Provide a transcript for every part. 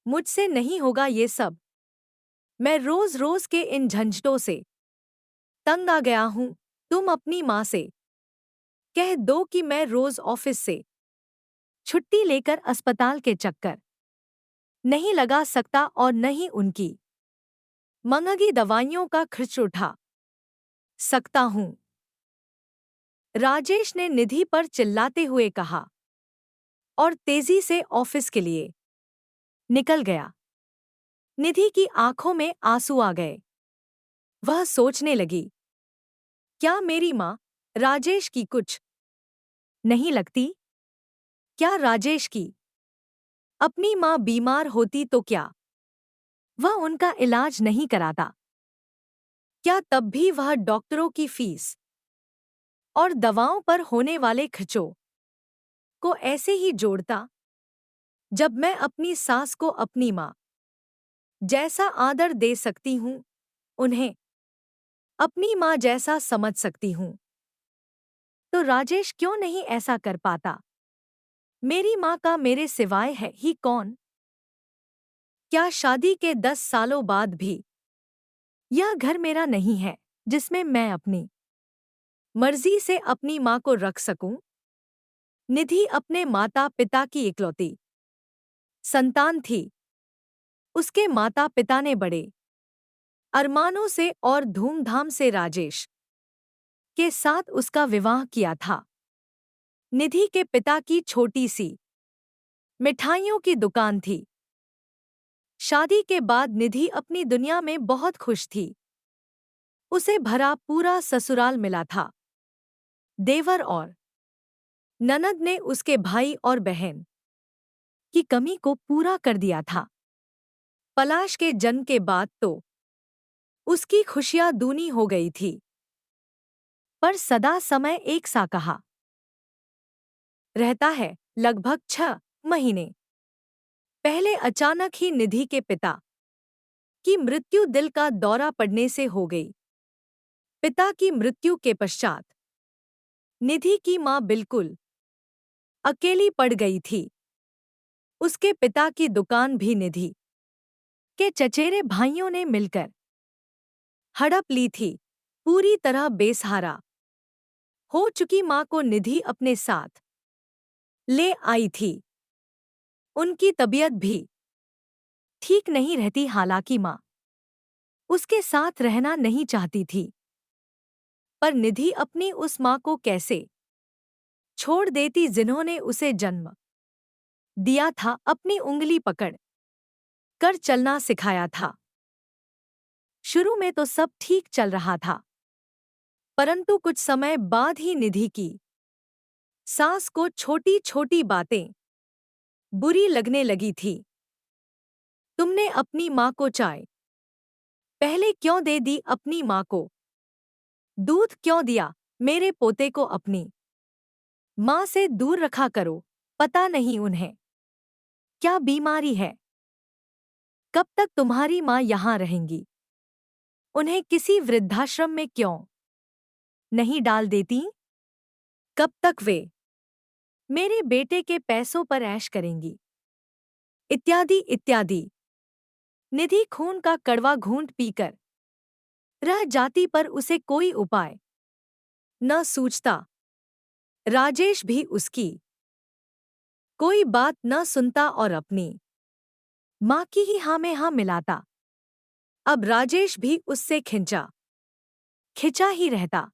मुझसे नहीं होगा ये सब। मैं रोज रोज के इन झंझटों से तंग आ गया हूं। तुम अपनी माँ से कह दो कि मैं रोज ऑफिस से छुट्टी लेकर अस्पताल के चक्कर नहीं लगा सकता और न ही उनकी मंहगी दवाइयों का खर्च उठा सकता हूं। राजेश ने निधि पर चिल्लाते हुए कहा और तेजी से ऑफिस के लिए निकल गया। निधि की आंखों में आंसू आ गए। वह सोचने लगी, क्या मेरी माँ राजेश की कुछ नहीं लगती? क्या राजेश की अपनी माँ बीमार होती तो क्या वह उनका इलाज नहीं कराता? क्या तब भी वह डॉक्टरों की फीस और दवाओं पर होने वाले खर्चों को ऐसे ही जोड़ता? जब मैं अपनी सास को अपनी माँ जैसा आदर दे सकती हूँ, उन्हें अपनी माँ जैसा समझ सकती हूँ, तो राजेश क्यों नहीं ऐसा कर पाता? मेरी माँ का मेरे सिवाय है ही कौन? क्या शादी के 10 सालों बाद भी यह घर मेरा नहीं है जिसमें मैं अपनी मर्जी से अपनी माँ को रख सकूं? निधि अपने माता पिता की इकलौती संतान थी। उसके माता पिता ने बड़े अरमानों से और धूमधाम से राजेश के साथ उसका विवाह किया था। निधि के पिता की छोटी सी मिठाइयों की दुकान थी। शादी के बाद निधि अपनी दुनिया में बहुत खुश थी। उसे भरा पूरा ससुराल मिला था। देवर और ननद ने उसके भाई और बहन की कमी को पूरा कर दिया था। पलाश के जन्म के बाद तो उसकी खुशियां दूनी हो गई थी। पर सदा समय एक सा कहा रहता है। लगभग 6 महीने पहले अचानक ही निधि के पिता की मृत्यु दिल का दौरा पड़ने से हो गई। पिता की मृत्यु के पश्चात निधि की मां बिल्कुल अकेली पड़ गई थी। उसके पिता की दुकान भी निधि के चचेरे भाइयों ने मिलकर हड़प ली थी। पूरी तरह बेसहारा हो चुकी मां को निधि अपने साथ ले आई थी। उनकी तबीयत भी ठीक नहीं रहती, हालांकि मां उसके साथ रहना नहीं चाहती थी। पर निधि अपनी उस मां को कैसे छोड़ देती जिन्होंने उसे जन्म दिया था, अपनी उंगली पकड़ कर चलना सिखाया था। शुरू में तो सब ठीक चल रहा था, परंतु कुछ समय बाद ही निधि की सास को छोटी छोटी बातें बुरी लगने लगी थी। तुमने अपनी माँ को चाय पहले क्यों दे दी? अपनी माँ को दूध क्यों दिया? मेरे पोते को अपनी माँ से दूर रखा करो। पता नहीं उन्हें क्या बीमारी है। कब तक तुम्हारी माँ यहाँ रहेंगी? उन्हें किसी वृद्धाश्रम में क्यों नहीं डाल देती? कब तक वे मेरे बेटे के पैसों पर ऐश करेंगी? इत्यादि इत्यादि। निधि खून का कड़वा घूंट पीकर रह जाती, पर उसे कोई उपाय न सूझता। राजेश भी उसकी कोई बात न सुनता और अपनी माँ की ही हाँ में हाँ मिलाता। अब राजेश भी उससे खिंचा ही रहता।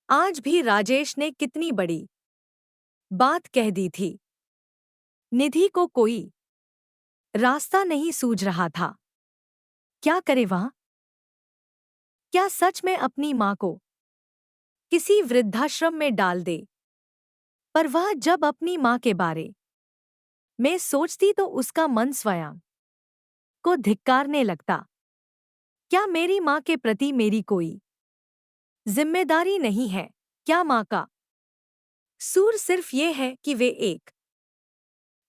आज भी राजेश ने कितनी बड़ी बात कह दी थी। निधि को कोई रास्ता नहीं सूझ रहा था। क्या करे वह? क्या सच में अपनी माँ को किसी वृद्धाश्रम में डाल दे? पर वह जब अपनी माँ के बारे में सोचती तो उसका मन स्वयं को धिक्कारने लगता। क्या मेरी माँ के प्रति मेरी कोई जिम्मेदारी नहीं है? क्या माँ का कसूर सिर्फ ये है कि वे एक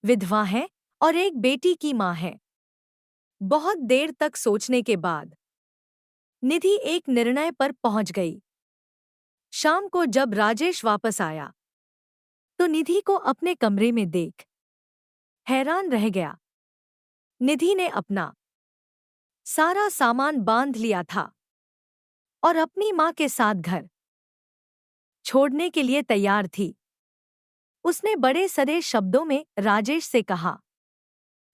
विधवा है और एक बेटी की माँ है? बहुत देर तक सोचने के बाद निधि एक निर्णय पर पहुंच गई। शाम को जब राजेश वापस आया तो निधि को अपने कमरे में देख हैरान रह गया। निधि ने अपना सारा सामान बांध लिया था और अपनी माँ के साथ घर छोड़ने के लिए तैयार थी। उसने बड़े सधे शब्दों में राजेश से कहा,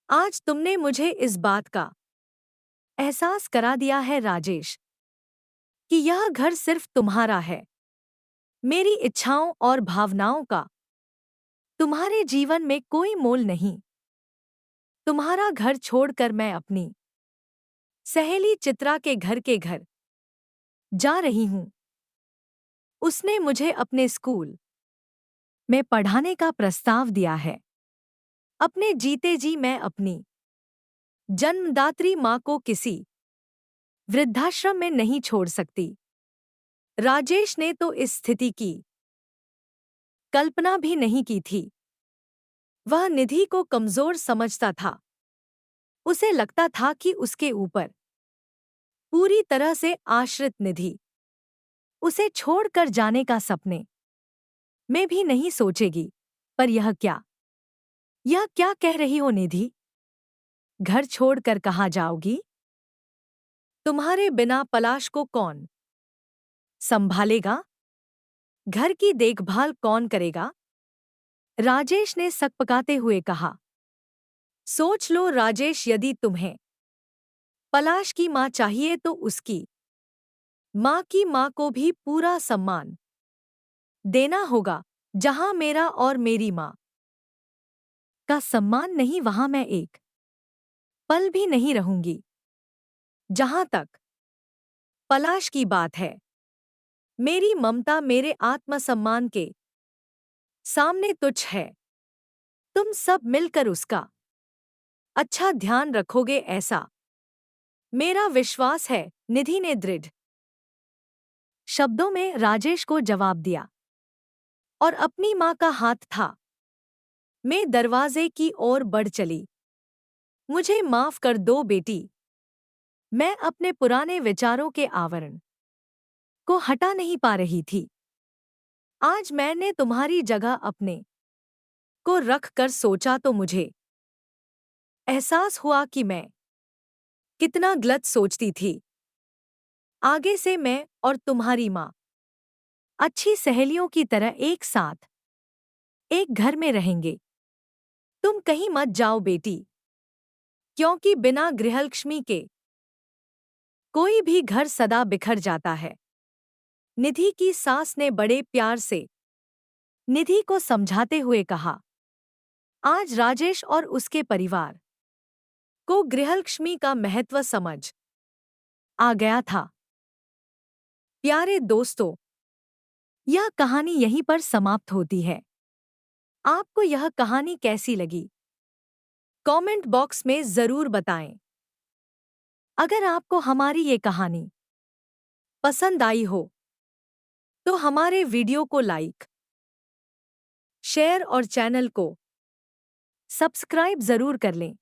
आज तुमने मुझे इस बात का एहसास करा दिया है राजेश, कि यह घर सिर्फ तुम्हारा है। मेरी इच्छाओं और भावनाओं का तुम्हारे जीवन में कोई मोल नहीं। तुम्हारा घर छोड़कर मैं अपनी सहेली चित्रा के घर जा रही हूं। उसने मुझे अपने स्कूल में पढ़ाने का प्रस्ताव दिया है। अपने जीते जी मैं अपनी जन्मदात्री माँ को किसी वृद्धाश्रम में नहीं छोड़ सकती। राजेश ने तो इस स्थिति की कल्पना भी नहीं की थी। वह निधि को कमजोर समझता था। उसे लगता था कि उसके ऊपर पूरी तरह से आश्रित निधि उसे छोड़कर जाने का सपने में भी नहीं सोचेगी। पर यह क्या कह रही हो निधि? घर छोड़कर कहाँ जाओगी? तुम्हारे बिना पलाश को कौन संभालेगा? घर की देखभाल कौन करेगा? राजेश ने सकपकाते हुए कहा। सोच लो राजेश, यदि तुम्हें पलाश की माँ चाहिए तो उसकी माँ की माँ को भी पूरा सम्मान देना होगा। जहां मेरा और मेरी माँ का सम्मान नहीं, वहां मैं एक पल भी नहीं रहूंगी। जहां तक पलाश की बात है, मेरी ममता मेरे आत्मसम्मान के सामने तुच्छ है। तुम सब मिलकर उसका अच्छा ध्यान रखोगे, ऐसा मेरा विश्वास है। निधि ने दृढ़ शब्दों में राजेश को जवाब दिया और अपनी माँ का हाथ था मैं दरवाजे की ओर बढ़ चली। मुझे माफ कर दो बेटी, मैं अपने पुराने विचारों के आवरण को हटा नहीं पा रही थी। आज मैंने तुम्हारी जगह अपने को रख कर सोचा तो मुझे एहसास हुआ कि मैं कितना गलत सोचती थी। आगे से मैं और तुम्हारी माँ अच्छी सहेलियों की तरह एक साथ एक घर में रहेंगे। तुम कहीं मत जाओ बेटी, क्योंकि बिना गृहलक्ष्मी के कोई भी घर सदा बिखर जाता है। निधि की सास ने बड़े प्यार से निधि को समझाते हुए कहा। आज राजेश और उसके परिवार को गृहलक्ष्मी का महत्व समझ आ गया था। प्यारे दोस्तों, यह कहानी यहीं पर समाप्त होती है। आपको यह कहानी कैसी लगी? कमेंट बॉक्स में जरूर बताएं। अगर आपको हमारी ये कहानी पसंद आई हो तो हमारे वीडियो को लाइक, शेयर और चैनल को सब्सक्राइब जरूर कर लें।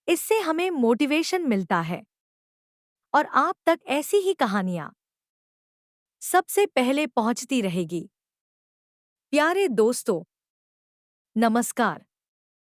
इससे हमें मोटिवेशन मिलता है और आप तक ऐसी ही कहानियां सबसे पहले पहुंचती रहेगी। प्यारे दोस्तों, नमस्कार।